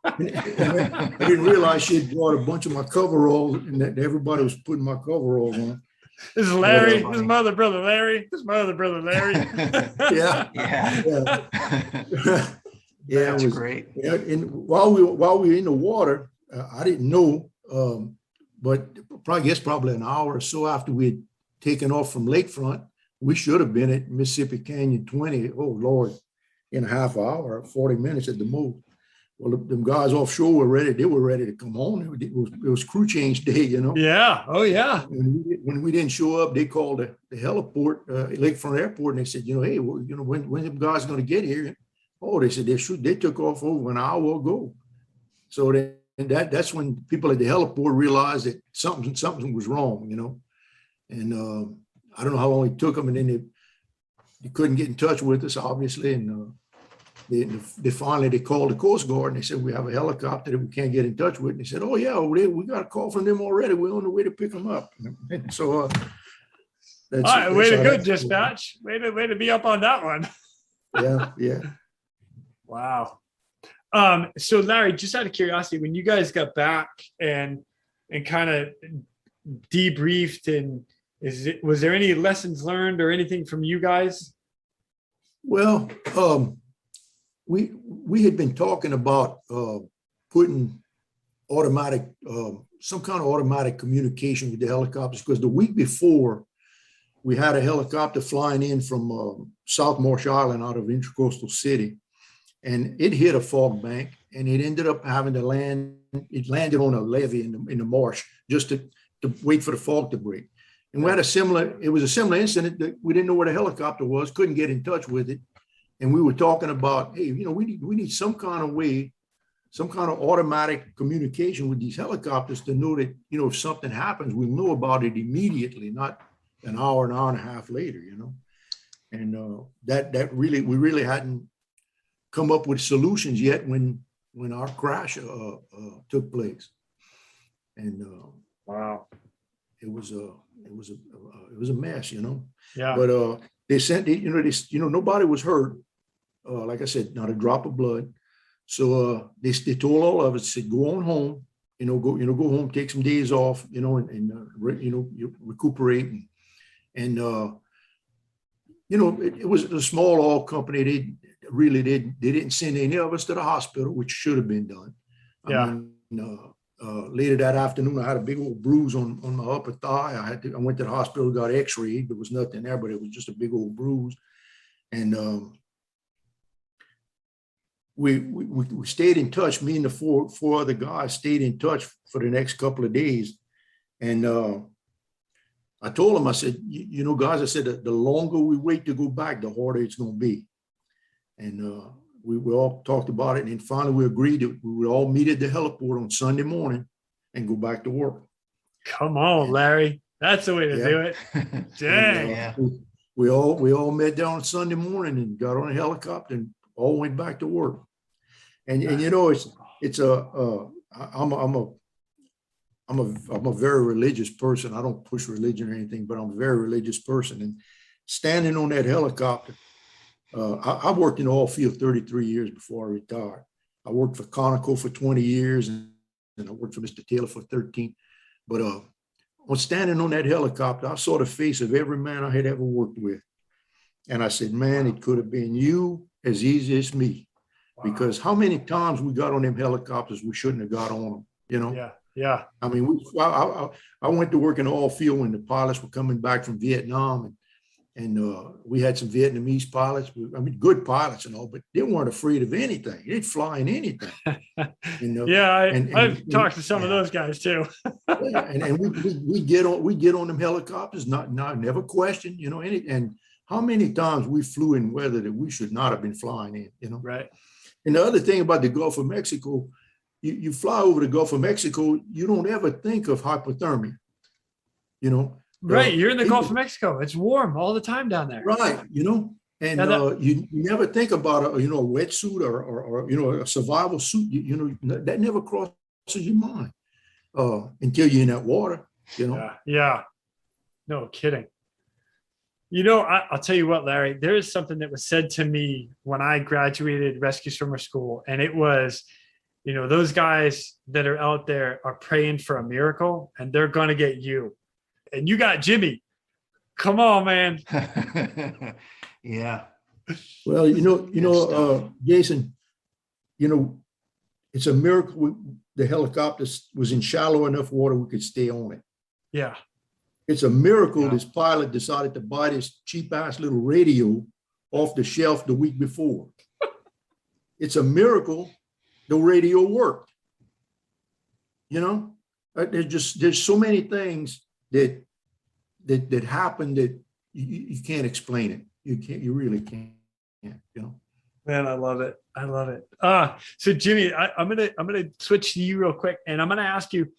I didn't realize she had brought a bunch of my coveralls, and that everybody was putting my coveralls on. This is Larry. This is my other brother, Larry. This is my other brother, Larry. Yeah. Yeah, that's great. Yeah, and while we were in the water, I didn't know, but probably an hour or so after we had taken off from Lakefront, we should have been at Mississippi Canyon 20. Oh Lord, in a half hour, 40 minutes at the most. Well, them guys offshore were ready. They were ready to come home. It was crew change day, Yeah. Oh, yeah. When we didn't show up, they called the heliport, Lakefront Airport, and they said, hey, when them guys going to get here? Oh, they said they took off over an hour ago. So that's when people at the heliport realized that something was wrong, And I don't know how long it took them, and then they couldn't get in touch with us, obviously, and they finally called the Coast Guard and they said, we have a helicopter that we can't get in touch with. And they said, oh yeah, we got a call from them already. We're on the way to pick them up. And so All right, way to go, dispatch. Way to be up on that one. Yeah. Wow. So Larry, just out of curiosity, when you guys got back and kind of debriefed, and was there any lessons learned or anything from you guys? Well, we had been talking about putting automatic, some kind of automatic communication with the helicopters, because the week before we had a helicopter flying in from South Marsh Island out of Intracoastal City, and it hit a fog bank and it ended up having to land. It landed on a levee in the marsh just to wait for the fog to break. And we had it was a similar incident that we didn't know where the helicopter was, couldn't get in touch with it. And we were talking about, hey, we need some kind of way, some kind of automatic communication with these helicopters to know that, if something happens, we'll know about it immediately, not an hour and a half later, And that really, we really hadn't come up with solutions yet when our crash took place. And wow, it was a mess, Yeah. But they sent it, nobody was hurt. Like I said, not a drop of blood. So they told all of us, said, go on home, go home, take some days off, and recuperate. And it was a small oil company. They didn't send any of us to the hospital, which should have been done. Yeah. Later that afternoon, I had a big old bruise on my upper thigh. I went to the hospital, got x-rayed. There was nothing there, but it was just a big old bruise. And we stayed in touch. Me and the four other guys stayed in touch for the next couple of days. And I told them, I said, guys, I said, the longer we wait to go back, the harder it's going to be. And we all talked about it. And finally we agreed that we would all meet at the heliport on Sunday morning and go back to work. Come on, Larry. That's the way to do it. Dang. Yeah. We all met down on Sunday morning and got on a helicopter and all went back to work. And I'm a very religious person. I don't push religion or anything, but I'm a very religious person. And standing on that helicopter, I worked in the oil field 33 years before I retired. I worked for Conoco for 20 years and I worked for Mr. Taylor for 13. But on standing on that helicopter, I saw the face of every man I had ever worked with. And I said, man, it could have been you as easy as me. Wow. Because how many times we got on them helicopters, we shouldn't have got on them, Yeah. I mean, I went to work in the oil field when the pilots were coming back from Vietnam, and we had some Vietnamese pilots. Good pilots and all, but they weren't afraid of anything. They'd fly in anything. I've talked to some of those guys too. and we get on them helicopters, never question, and how many times we flew in weather that we should not have been flying in, Right. And the other thing about the Gulf of Mexico, you fly over the Gulf of Mexico, you don't ever think of hypothermia, Right. You're in the Gulf of Mexico. It's warm all the time down there. Right. And you never think about a wetsuit or a survival suit, that never crosses your mind until you're in that water, Yeah. No kidding. I'll tell you what, Larry, there is something that was said to me when I graduated rescue swimmer school. And it was, those guys that are out there are praying for a miracle and they're going to get you. And you got Jimmy. Come on, man. Yeah. Well, Jason, it's a miracle the helicopter was in shallow enough water we could stay on it. Yeah. It's a miracle this pilot decided to buy this cheap ass little radio off the shelf the week before. It's a miracle the radio worked. There's so many things that happen that you can't explain it. You really can't. Man, I love it. So Jimmy, I'm gonna switch to you real quick, and I'm gonna ask you.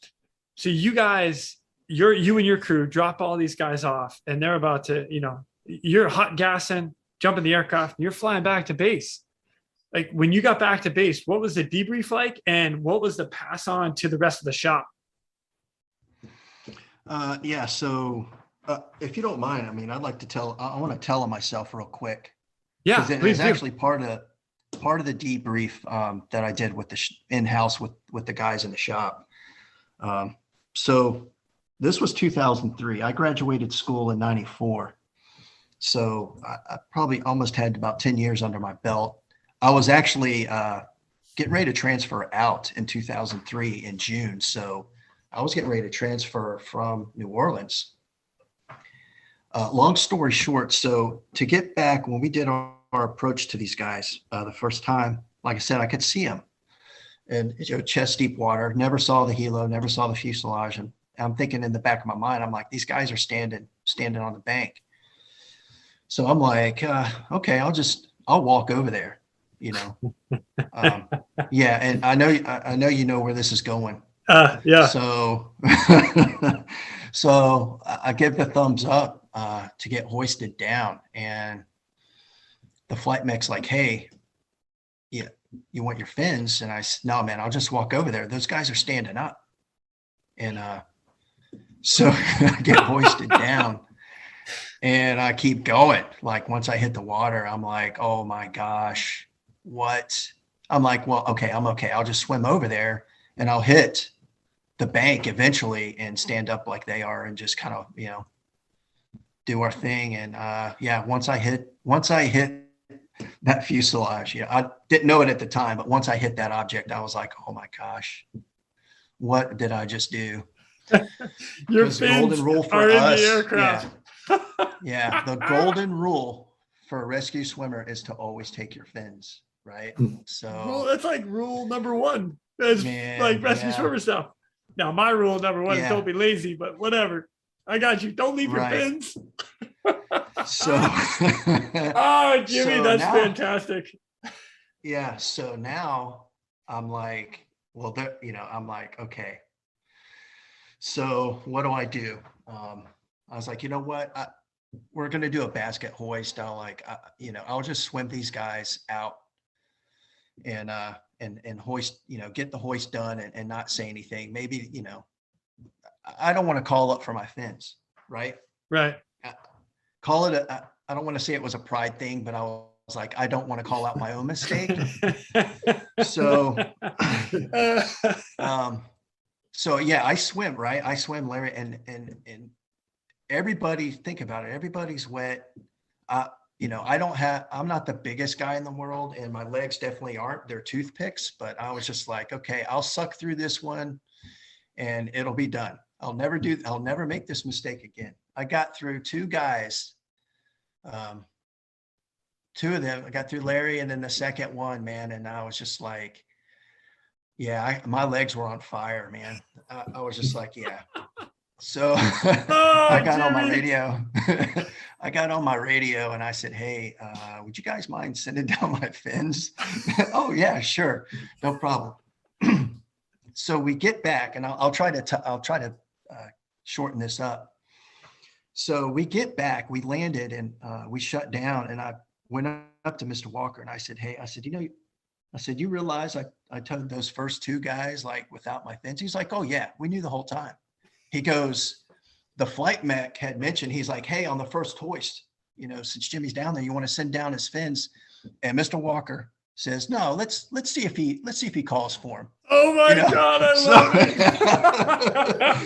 So you guys, you and your crew drop all these guys off, and they're about to, you're hot gassing jump in the aircraft and you're flying back to base. Like when you got back to base, what was the debrief like, and what was the pass on to the rest of the shop? Yeah. So if you don't mind, I mean, I'd like to tell, I want to tell on myself real quick. Yeah, Because it please was do. actually part of the debrief that I did with the in-house with the guys in the shop. So this was 2003. I graduated school in 94. So I probably almost had about 10 years under my belt. I was actually getting ready to transfer out in 2003 in June. So I was getting ready to transfer from New Orleans. Long story short, so to get back, when we did our approach to these guys the first time, like I said, I could see them. And chest deep water, never saw the helo, never saw the fuselage. And I'm thinking in the back of my mind, I'm like, these guys are standing on the bank. So I'm like, okay, I'll walk over there, yeah. And I know you know where this is going. Yeah. So, so I give the thumbs up to get hoisted down, and the flight mech's like, hey, yeah, you want your fins? And I said, no, man, I'll just walk over there. Those guys are standing up. And so I get hoisted down and I keep going. Like once I hit the water, I'm like, oh my gosh, what? I'm like, well, okay, I'm okay. I'll just swim over there and I'll hit the bank eventually and stand up like they are and just kind of, do our thing. And yeah, once I hit that fuselage, I didn't know it at the time, but once I hit that object, I was like, oh my gosh, what did I just do? Your fins golden rule for are us, in the aircraft. Yeah, the golden rule for a rescue swimmer is to always take your fins, right? So that's like rule number one. That's like rescue swimmer stuff. Now, my rule number one is don't be lazy, but whatever. I got you. Don't leave your fins. So, oh, Jimmy, so that's fantastic. Yeah. So now I'm like, well, I'm like, okay. So what do I do? I was like, you know what? We're going to do a basket hoist. I'll just swim these guys out and hoist, get the hoist done and not say anything. Maybe, I don't want to call up for my fins. Right. Right. Call it I don't want to say it was a pride thing, but I was like, I don't want to call out my own mistake. So, so yeah, I swim, right? I swim, Larry, and everybody, think about it. Everybody's wet. I'm not the biggest guy in the world, and my legs definitely aren't. They're toothpicks, but I was just like, okay, I'll suck through this one and it'll be done. I'll never make this mistake again. I got through two guys. Two of them, I got through Larry and then the second one, man. And I was just like, yeah, my legs were on fire, man. I was just like, yeah. So I got on my radio. I got on my radio and I said, hey, would you guys mind sending down my fins? Oh yeah, sure. No problem. So we get back and I'll try to shorten this up. So we get back, we landed and we shut down, and I went up to Mr. Walker and I said, hey, you realize I towed those first two guys like without my fins? He's like, oh yeah, we knew the whole time. He goes, the flight mech had mentioned, he's like, hey, on the first hoist, since Jimmy's down there, you want to send down his fins? And Mr. Walker says, no, let's see if he calls for him. Oh my God, I love it.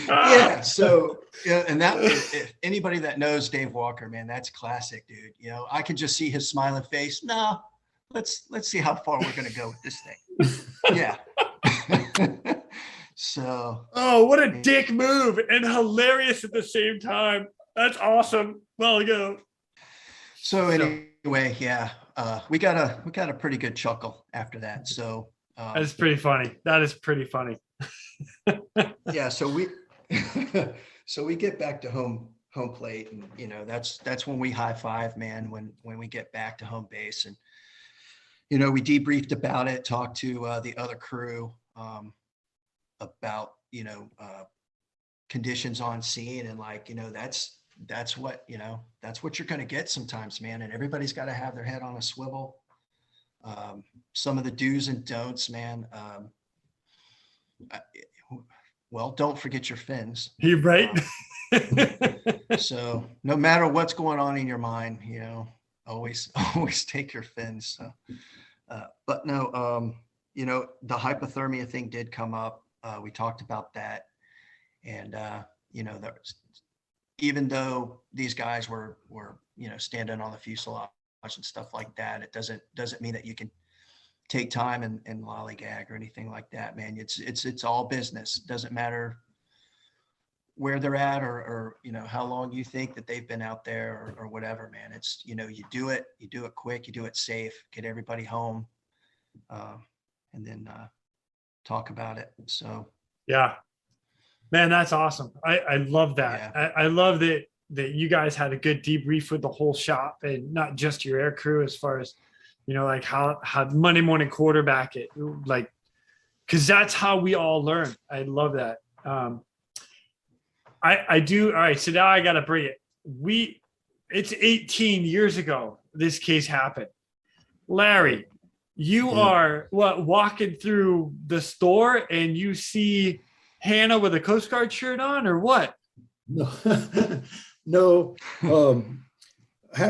Yeah. So, and that, if anybody that knows Dave Walker, man, that's classic, dude. I can just see his smiling face. No, let's see how far we're going to go with this thing. Yeah. So. Oh, what a dick move, and hilarious at the same time. That's awesome. Well, go. So anyway, yeah, we got a pretty good chuckle after that. So. That's pretty funny. That is pretty funny. Yeah. So we get back to home plate, and that's when we high five, man. When we get back to home base, and we debriefed about it, talked to the other crew about conditions on scene, and that's what, that's what you're going to get sometimes, man. And everybody's got to have their head on a swivel. Some of the do's and don'ts, man. Well, don't forget your fins. You're right. So no matter what's going on in your mind, always take your fins. So, but no, the hypothermia thing did come up. We talked about that. And, even though these guys were, standing on the fuselage and stuff like that, it doesn't mean that you can take time and lollygag or anything like that, man. It's all business. It doesn't matter where they're at or how long you think that they've been out there or whatever, man. It's, you do it quick, you do it safe, get everybody home, and then talk about it. So, yeah, man, that's awesome. I love that. Yeah. I love that you guys had a good debrief with the whole shop and not just your air crew, as far as, like how Monday morning quarterback it, like, cause that's how we all learn. I love that. I do. All right. So now I got to bring it. It's 18 years ago this case happened. Larry, you are walking through the store and you see Hannah with a Coast Guard shirt on, or what? No, no.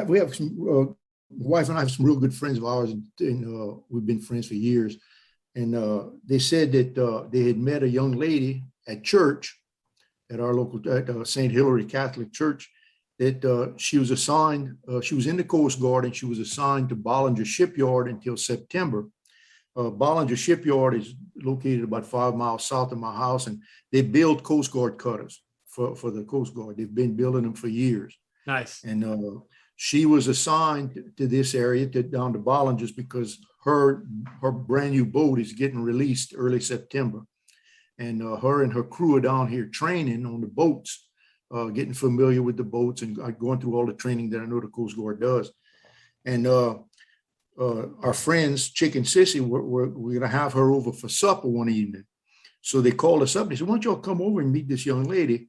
We have some, wife and I have some real good friends of ours, and we've been friends for years. And they said that they had met a young lady at church, at our local St. Hilary Catholic Church, that she was assigned, she was in the Coast Guard, and she was assigned to Bollinger Shipyard until September. Bollinger Shipyard is located about 5 miles south of my house, and they build Coast Guard cutters for the Coast Guard. They've been building them for years. Nice. And she was assigned to this area, down to Bollinger's, because her brand new boat is getting released early September. And her and her crew are down here training on the boats, getting familiar with the boats and going through all the training that I know the Coast Guard does. And our friends, Chick and Sissy, we're going to have her over for supper one evening. So they called us up. They said, "Why don't y'all come over and meet this young lady?"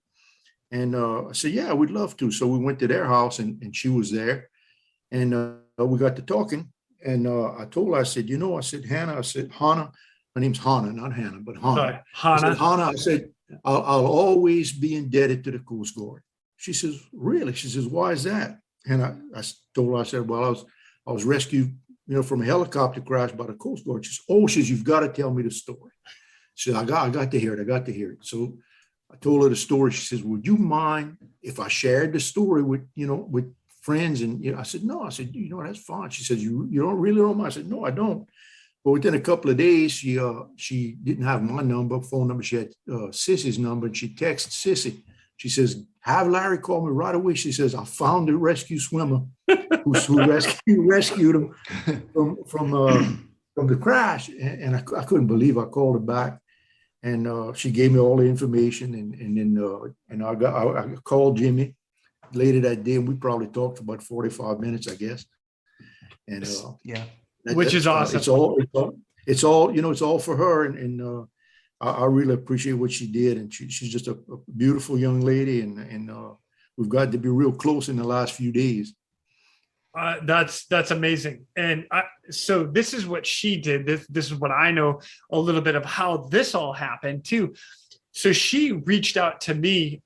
And I said, "Yeah, we'd love to." So we went to their house, and she was there. And we got to talking. And I told her, I said, Hannah, her name's Hannah, not Hannah, but Hannah. Sorry, Hannah. I said, I'll always be indebted to the Coast Guard. She says, "Really?" She says, "Why is that?" And I told her, I said, "Well, I was rescued, from a helicopter crash by the Coast Guard." She says, "Oh," she says, "you've got to tell me the story." She said, I got to hear it. So I told her the story. She says, "Would you mind if I shared the story with friends?" And I said, "No." I said, "That's fine." She says, "You don't really know me?" I said, "No, I don't." But within a couple of days, she didn't have my phone number. She had Sissy's number, and she texted Sissy. She says, "Have Larry call me right away." She says, "I found the rescue swimmer who rescued him from the crash." And I couldn't believe I called her back. And she gave me all the information, and then I called Jimmy later that day, and we probably talked for about 45 minutes, I guess. And yeah, which is awesome. It's all for her, and I really appreciate what she did, and she's just a beautiful young lady, and we've got to be real close in the last few days. That's amazing. And so this is what she did. This is what I know a little bit of how this all happened too. So she reached out to me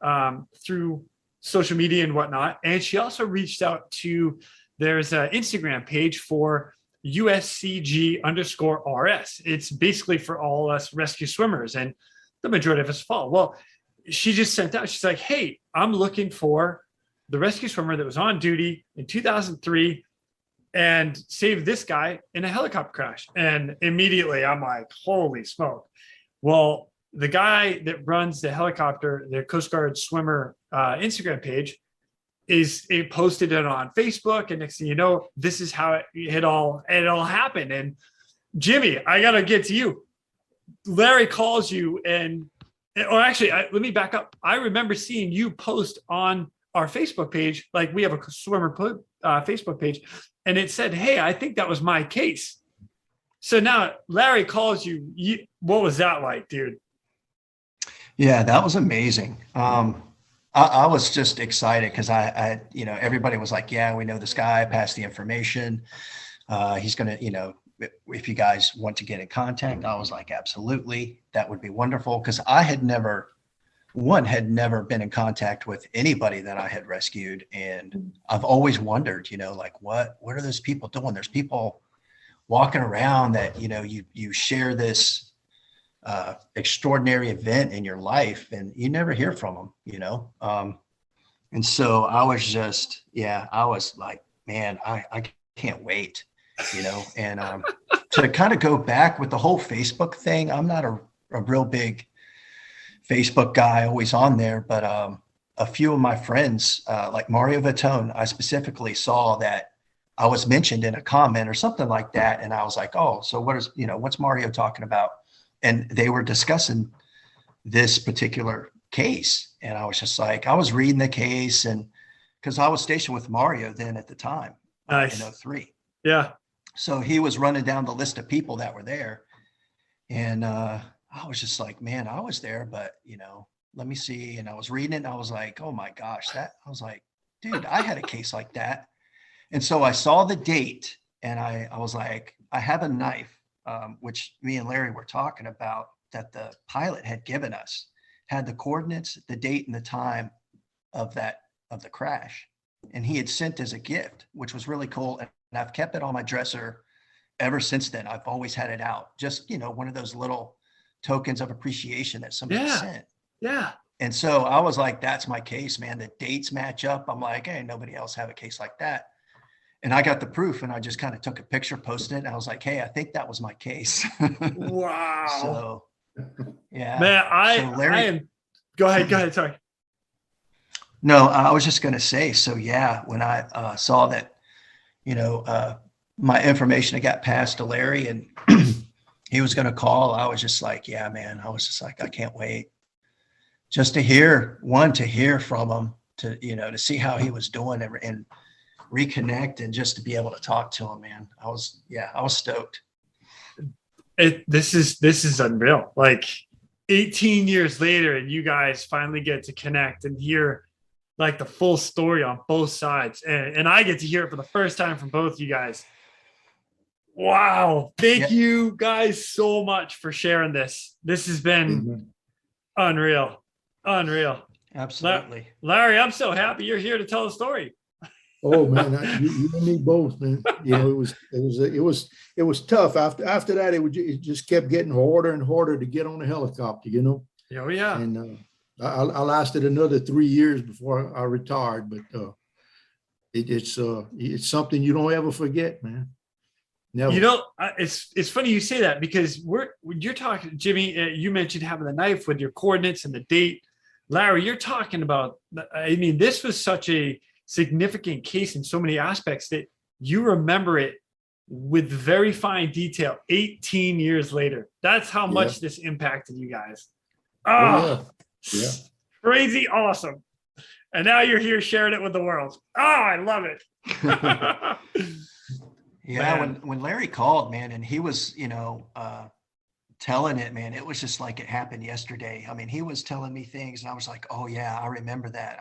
through social media and whatnot. And she also reached out to, there's an Instagram page for USCG_RS. It's basically for all us rescue swimmers, and the majority of us fall. Well, she just sent out, she's like, "Hey, I'm looking for the rescue swimmer that was on duty in 2003 and saved this guy in a helicopter crash." And immediately I'm like, holy smoke. Well, the guy that runs the Coast Guard swimmer Instagram page posted it on Facebook. And next thing you know, this is how it all happened. And Jimmy, I got to get to you. Larry calls you let me back up. I remember seeing you post on our Facebook page, like we have a swimmer Facebook page, and it said, "Hey, I think that was my case." So now Larry calls you. What was that like, dude? Yeah, that was amazing. I was just excited because everybody was like, yeah, we know this guy, pass the information. He's going to, if you guys want to get in contact, I was like, absolutely. That would be wonderful. Because I had never been in contact with anybody that I had rescued. And I've always wondered, like what are those people doing? There's people walking around that, you share this extraordinary event in your life and you never hear from them, and so I was just, I was like, man, I can't wait, and to kind of go back with the whole Facebook thing. I'm not a real big Facebook guy, always on there, but a few of my friends, like Mario Vitone, I specifically saw that I was mentioned in a comment or something like that, and I was like, oh, so what's Mario talking about? And they were discussing this particular case. And I was just like, I was reading the case, and because I was stationed with Mario then at the time, nice. In 2003. Yeah. So he was running down the list of people that were there. And I was just like, man, I was there, but let me see. And I was reading it and I was like, oh my gosh, I was like, dude, I had a case like that. And so I saw the date and I was like, I have a knife. Which me and Larry were talking about, that the pilot had given us, had the coordinates, the date, and the time of the crash. And he had sent as a gift, which was really cool. And I've kept it on my dresser ever since then. I've always had it out. Just, one of those little tokens of appreciation that somebody sent. Yeah. And so I was like, that's my case, man. The dates match up. I'm like, hey, nobody else have a case like that. And I got the proof and I just kind of took a picture, posted it. And I was like, hey, I think that was my case. Wow. So, yeah. Man, Larry, go ahead. Sorry. No, I was just going to say, so yeah, when I saw that, my information had got passed to Larry and he was going to call, I was just like, yeah, man, I was just like, I can't wait just to hear from him, to see how he was doing and reconnect and just to be able to talk to him, man. I was stoked. This is unreal. Like 18 years later and you guys finally get to connect and hear like the full story on both sides. And I get to hear it for the first time from both you guys. Wow. Thank you guys so much for sharing this. This has been unreal. Absolutely. Larry, I'm so happy you're here to tell the story. Oh man, you and me both, man. It was tough. After that, it just kept getting harder and harder to get on the helicopter. Oh yeah. And I lasted another 3 years before I retired. But it's something you don't ever forget, man. Never. It's funny you say that because you're talking, Jimmy. You mentioned having the knife with your coordinates and the date. Larry, you're talking about. I mean, this was such a significant case in so many aspects that you remember it with very fine detail 18 years later. That's how much this impacted you guys. Yeah. Crazy awesome. And now you're here sharing it with the world. I love it. Yeah, when Larry called, man, and he was, telling it, man, it was just like it happened yesterday. I mean, he was telling me things and I was like, oh yeah, I remember that.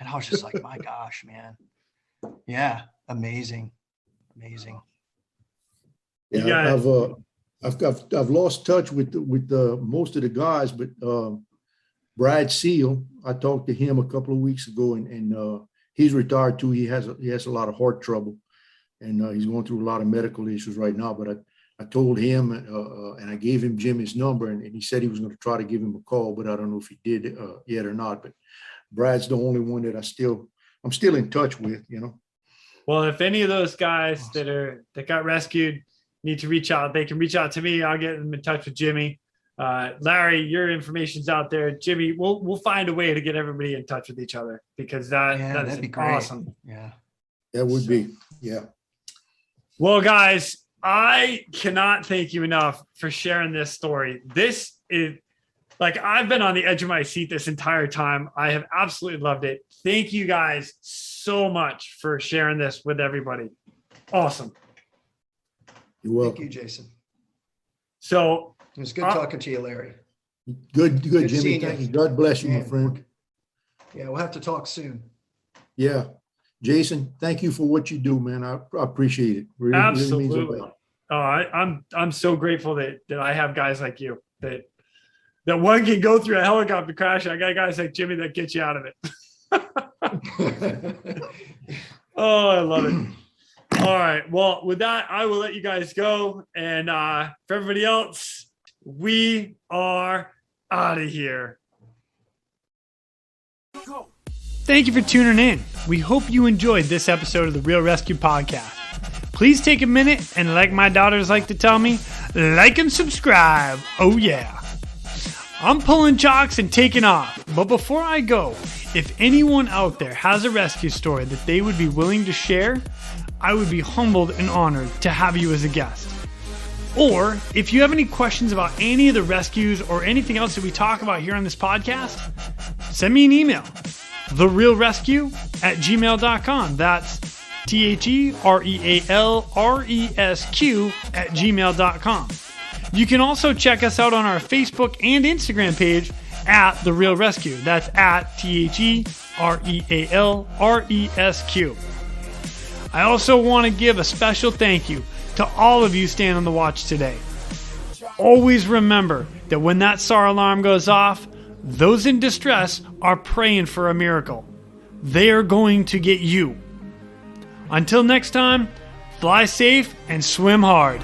And I was just like, my gosh, man. Yeah. Amazing. Yeah. I've lost touch with most of the guys, but Brad Seal, I talked to him a couple of weeks ago and he's retired too. He has a lot of heart trouble and he's going through a lot of medical issues right now, but I told him and I gave him Jimmy's number and he said he was going to try to give him a call, but I don't know if he did yet or not, but Brad's the only one that I'm still in touch with, Well, if any of those guys that got rescued need to reach out, they can reach out to me. I'll get them in touch with Jimmy. Larry, your information's out there. Jimmy, we'll find a way to get everybody in touch with each other because that'd be great. Awesome. Yeah. That would be. Yeah. Well, guys, I cannot thank you enough for sharing this story. This is like, I've been on the edge of my seat this entire time. I have absolutely loved it. Thank you guys so much for sharing this with everybody. Awesome. You're welcome. Thank you, Jason. So it was good talking to you, Larry. Good, Jimmy. Thank you. God bless you, my friend. Yeah, we'll have to talk soon. Yeah. Jason, thank you for what you do, man. I appreciate it. Absolutely. Really means a lot. I'm so grateful that I have guys like you that one can go through a helicopter crash. I got guys like Jimmy that get you out of it. Oh, I love it. All right. Well, with that, I will let you guys go. And for everybody else, we are out of here. Thank you for tuning in. We hope you enjoyed this episode of the Real ResQ podcast. Please take a minute and, like my daughters like to tell me, like and subscribe. Oh yeah. I'm pulling chocks and taking off. But before I go, if anyone out there has a rescue story that they would be willing to share, I would be humbled and honored to have you as a guest. Or if you have any questions about any of the rescues or anything else that we talk about here on this podcast, send me an email. TheRealResQ@gmail.com. That's TheRealResQ@gmail.com. You can also check us out on our Facebook and Instagram page at The Real ResQ. That's at TheRealResQ. I also want to give a special thank you to all of you staying on the watch today. Always remember that when that SAR alarm goes off, those in distress are praying for a miracle. They are going to get you. Until next time, fly safe and swim hard.